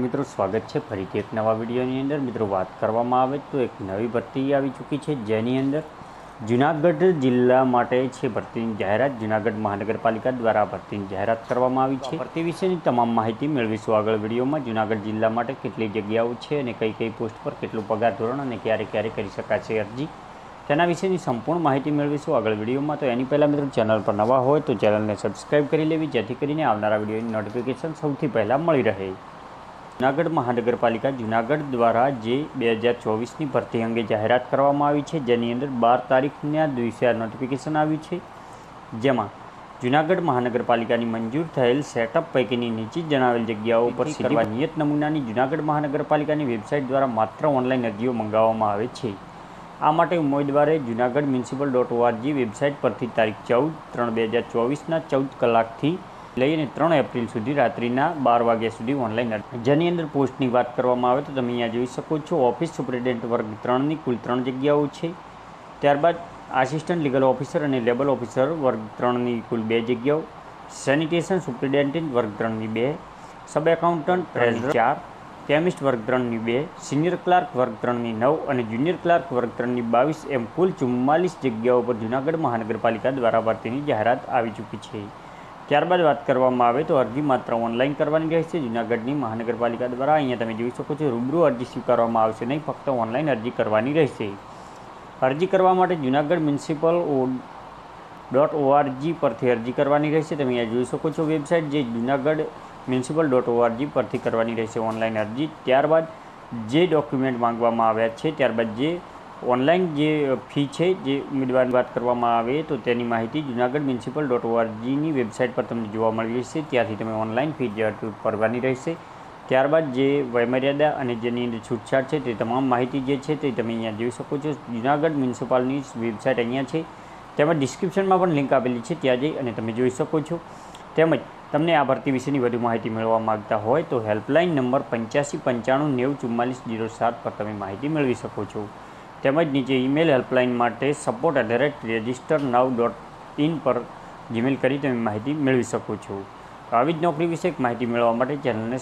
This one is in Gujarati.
મિત્રો, સ્વાગત છે ફરીથી એક નવા વિડીયોની અંદર। મિત્રો, વાત કરવામાં આવે તો એક નવી ભરતી આવી ચૂકી છે, જેની અંદર જૂનાગઢ જિલ્લા માટે છે ભરતીની જાહેરાત જૂનાગઢ મહાનગરપાલિકા દ્વારા ભરતીની જાહેરાત કરવામાં આવી છે। ભરતી વિશેની તમામ માહિતી મેળવીશું આગળ વિડીયોમાં। જૂનાગઢ જિલ્લા માટે કેટલી જગ્યાઓ છે અને કઈ કઈ પોસ્ટ પર કેટલું પગાર ધોરણ અને ક્યારે ક્યારે કરી શકાશે અરજી, તેના વિશેની સંપૂર્ણ માહિતી મેળવીશું આગળ વિડીયોમાં। તો એની પહેલાં મિત્રો, ચેનલ પર નવા હોય તો ચેનલને સબસ્ક્રાઈબ કરી લેવી, જેથી કરીને આવનારા વિડીયોની નોટિફિકેશન સૌથી પહેલાં મળી રહે। જૂનાગઢ મહાનગરપાલિકા જૂનાગઢ દ્વારા જે 2024ની ભરતી અંગે જાહેરાત કરવામાં આવી છે, જેની અંદર 12 તારીખના દિવસે આ નોટિફિકેશન આવ્યું છે, જેમાં જૂનાગઢ મહાનગરપાલિકાની મંજૂર થયેલ સેટઅપ પૈકીની નીચે જણાવેલ જગ્યાઓ પર સીધી નિયત નમૂનાની જૂનાગઢ મહાનગરપાલિકાની વેબસાઇટ દ્વારા માત્ર ઓનલાઈન અરજીઓ મંગાવવામાં આવે છે। આ માટે ઉમેદવારે જૂનાગઢ municipal.org વેબસાઇટ પરથી તારીખ 14/3/2024ના 14 કલાકથી લઈને 3 એપ્રિલ સુધી રાત્રિના 12 વાગ્યા સુધી ઓનલાઈન, જેની અંદર પોસ્ટની વાત કરવામાં આવે તો તમે અહીંયા જોઈ શકો છો, ઓફિસ સુપ્રિન્ટેન્ડન્ટ વર્ગ 3ની કુલ 3 જગ્યાઓ છે। ત્યારબાદ આસિસ્ટન્ટ લીગલ ઓફિસર અને લેબલ ઓફિસર વર્ગ 3ની કુલ 2 જગ્યાઓ, સેનિટેશન સુપ્રિન્ટેન્ડન્ટ વર્ગ 3ની 2, સબ એકાઉન્ટન્ટ ટ્રેઝરર 4, કેમિસ્ટ વર્ગ 3ની 2, સિનિયર ક્લાર્ક વર્ગ 3ની 9 અને જુનિયર ક્લાર્ક વર્ગ 3ની 22 એમ કુલ 44 જગ્યાઓ પર જૂનાગઢ મહાનગરપાલિકા દ્વારા ભરતીની જાહેરાત આવી ચૂકી છે। ત્યારબાદ વાત કરવામાં આવે તો અરજી માત્ર ઓનલાઈન કરવાની રહેશે જૂનાગઢની મહાનગરપાલિકા દ્વારા। અહીંયા તમે જોઈ શકો છો, રૂબરૂ અરજી સ્વીકારવામાં આવશે નહીં, ફક્ત ઓનલાઈન અરજી કરવાની રહેશે। અરજી કરવા માટે જૂનાગઢ municipal.org પરથી અરજી કરવાની રહેશે। તમે અહીંયા જોઈ શકો છો વેબસાઇટ, જે જૂનાગઢ municipal.org પરથી કરવાની રહેશે ઓનલાઈન અરજી। ત્યારબાદ જે ડોક્યુમેન્ટ માંગવામાં આવ્યા છે, ત્યારબાદ જે ઓનલાઈન જે ફી છે, જે ઉમેદવારની વાત કરવામાં આવે તો તેની માહિતી જૂનાગઢ municipal.orgની વેબસાઇટ પર તમને જોવા મળી જશે, ત્યાંથી તમે ઓનલાઈન ફી ભરવાની રહેશે। ત્યારબાદ જે વયમર્યાદા અને જેની અંદર છૂટછાટ છે, તે તમામ માહિતી જે છે તે તમે અહીંયા જોઈ શકો છો। જૂનાગઢ મ્યુનિસિપાલની વેબસાઇટ અહીંયા છે, તેમજ ડિસ્ક્રિપ્શનમાં પણ લિંક આપેલી છે, ત્યાં જઈ અને તમે જોઈ શકો છો। તેમજ તમને આ ભરતી વિશેની વધુ માહિતી મેળવવા માગતા હોય તો હેલ્પલાઇન નંબર 8595904007 પર તમે માહિતી મેળવી શકો છો। તેમજ નીચે ઈમેલ હેલ્પલાઇન માટે support@registernow.in પર જીમેલ કરી તમે માહિતી મેળવી શકો છો। આવી જ નોકરી વિશે માહિતી મેળવવા માટે ચેનલને